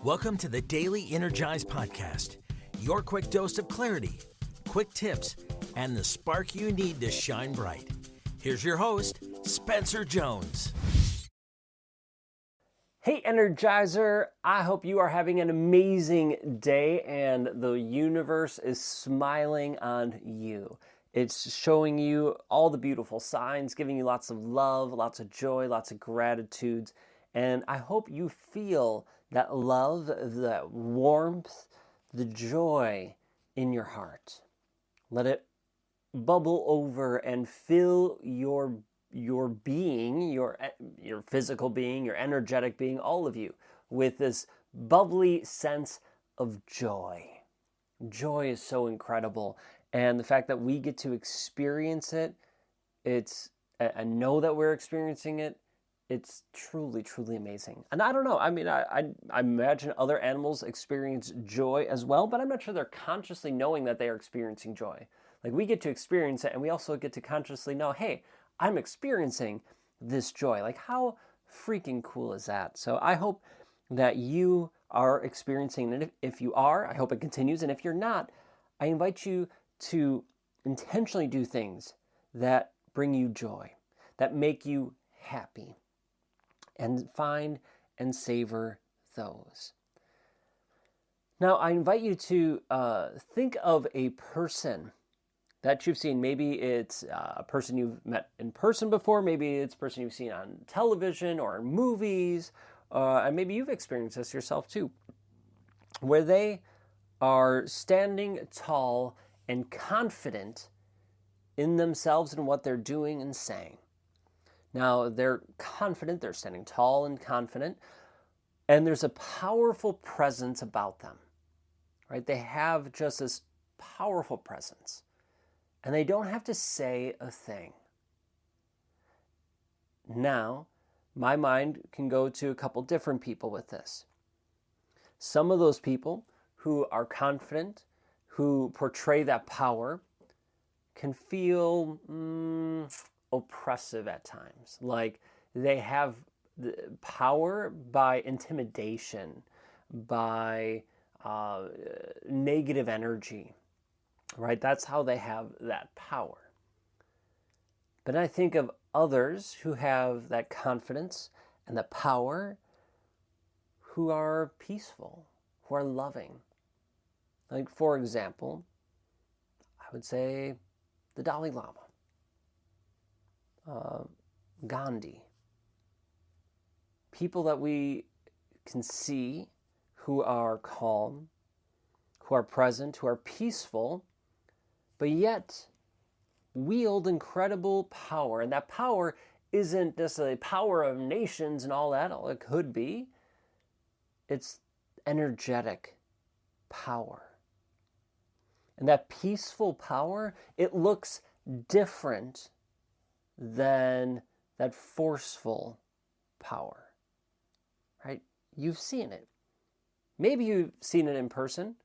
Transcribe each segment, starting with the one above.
Welcome to the Daily Energize Podcast, your quick dose of clarity, quick tips, and the spark you need to shine bright. Here's your host, Spencer Jones. Hey Energizer, I hope you are having an amazing day and the universe is smiling on you. It's showing you all the beautiful signs, giving you lots of love, lots of joy, lots of gratitudes, and I hope you feel that love, that warmth, the joy in your heart. Let it bubble over and fill your being, your physical being, your energetic being, all of you, with this bubbly sense of joy. Joy is so incredible, and the fact that we get to experience it, I know that we're experiencing it, it's truly, truly amazing. And I don't know, I mean, I imagine other animals experience joy as well, but I'm not sure they're consciously knowing that they are experiencing joy. Like, we get to experience it, and we also get to consciously know, hey, I'm experiencing this joy. Like, how freaking cool is that? So I hope that you are experiencing it. If you are, I hope it continues. And if you're not, I invite you to intentionally do things that bring you joy, that make you happy, and find and savor those. Now, I invite you to think of a person that you've seen. Maybe it's a person you've met in person before. Maybe it's a person you've seen on television or in movies. And maybe you've experienced this yourself too, where they are standing tall and confident in themselves and what they're doing and saying. Now, they're confident, they're standing tall and confident, and there's a powerful presence about them, right? They have just this powerful presence. And they don't have to say a thing. Now, my mind can go to a couple different people with this. Some of those people who are confident, who portray that power, can feel oppressive at times. Like, they have the power by intimidation, by negative energy. Right? That's how they have that power. But I think of others who have that confidence and the power, who are peaceful, who are loving. Like, for example, I would say the Dalai Lama, Gandhi. People that we can see who are calm, who are present, who are peaceful, but yet wield incredible power. And that power isn't necessarily power of nations and all that, all it could be. It's energetic power. And that peaceful power, it looks different than that forceful power, right? You've seen it. Maybe you've seen it in person,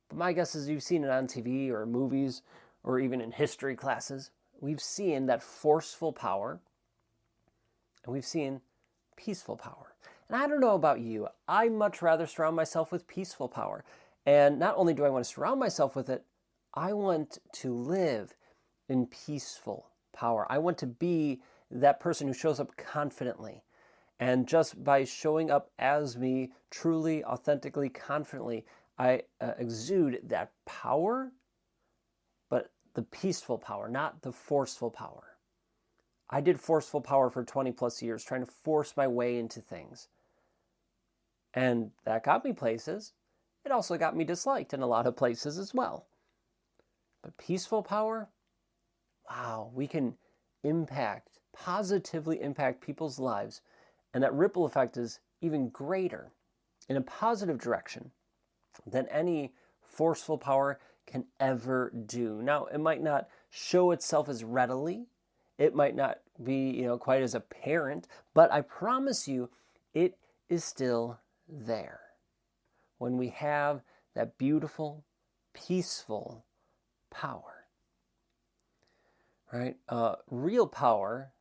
but my guess is you've seen it on TV or movies or even in history classes. We've seen that forceful power, and we've seen peaceful power. And I don't know about you, I much rather surround myself with peaceful power. And not only do I want to surround myself with it, I want to live in peaceful power. I want to be that person who shows up confidently. And just by showing up as me, truly, authentically, confidently, I exude that power, but the peaceful power, not the forceful power. I did forceful power for 20 plus years, trying to force my way into things. And that got me places. It also got me disliked in a lot of places as well. But peaceful power, wow, we can positively impact people's lives. And that ripple effect is even greater in a positive direction than any forceful power can ever do. Now, it might not show itself as readily. It might not be, quite as apparent, but I promise you, it is still there. When we have that beautiful, peaceful power, right? Real power,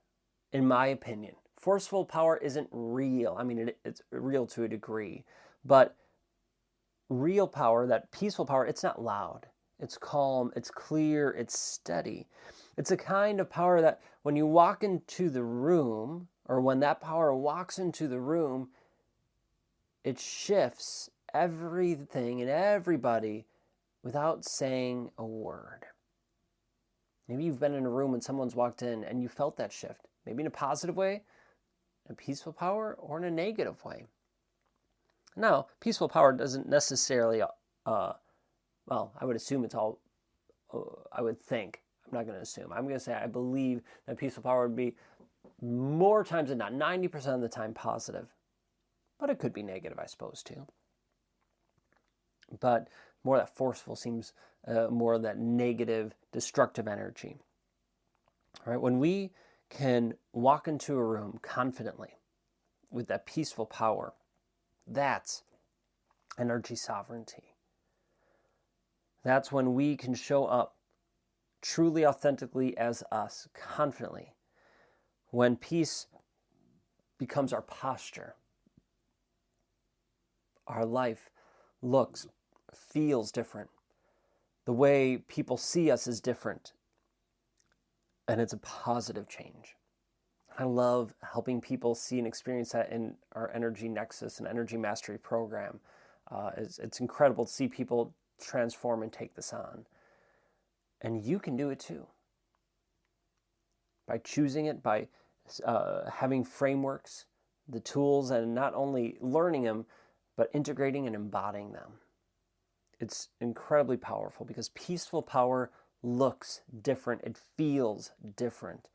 in my opinion, forceful power isn't real. I mean, it's real to a degree, But real power, that peaceful power, it's not loud. It's calm, it's clear, it's steady. It's a kind of power that when you walk into the room, or when that power walks into the room, it shifts everything and everybody without saying a word. Maybe you've been in a room and someone's walked in and you felt that shift, maybe in a positive way, in a peaceful power, or in a negative way. Now, peaceful power doesn't necessarily, I would assume it's all, I would think, I'm not going to assume, I'm going to say I believe that peaceful power would be more times than not, 90% of the time positive. But it could be negative, I suppose, too. But more that forceful seems more of that negative, destructive energy. All right, when we can walk into a room confidently with that peaceful power, that's energy sovereignty. That's when we can show up truly, authentically as us, confidently. When peace becomes our posture, our life looks, feels different. The way people see us is different. And it's a positive change. I love helping people see and experience that in our Energy Nexus and Energy Mastery program. It's incredible to see people transform and take this on. And you can do it too. By choosing it, by having frameworks, the tools, and not only learning them, but integrating and embodying them. It's incredibly powerful because peaceful power looks different. It feels different.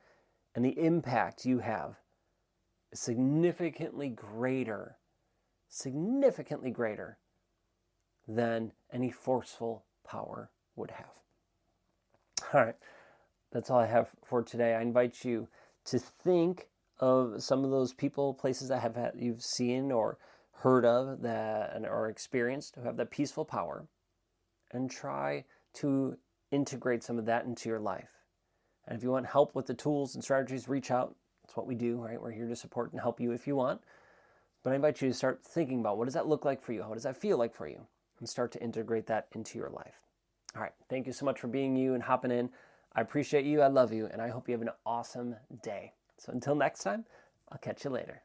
And the impact you have is significantly greater than any forceful power would have. All right, that's all I have for today. I invite you to think of some of those people, places that you've seen or heard of that or experienced who have that peaceful power, and try to integrate some of that into your life. And if you want help with the tools and strategies, reach out. That's what we do, right? We're here to support and help you if you want. But I invite you to start thinking about, what does that look like for you? How does that feel like for you? And start to integrate that into your life. All right. Thank you so much for being you and hopping in. I appreciate you. I love you. And I hope you have an awesome day. So until next time, I'll catch you later.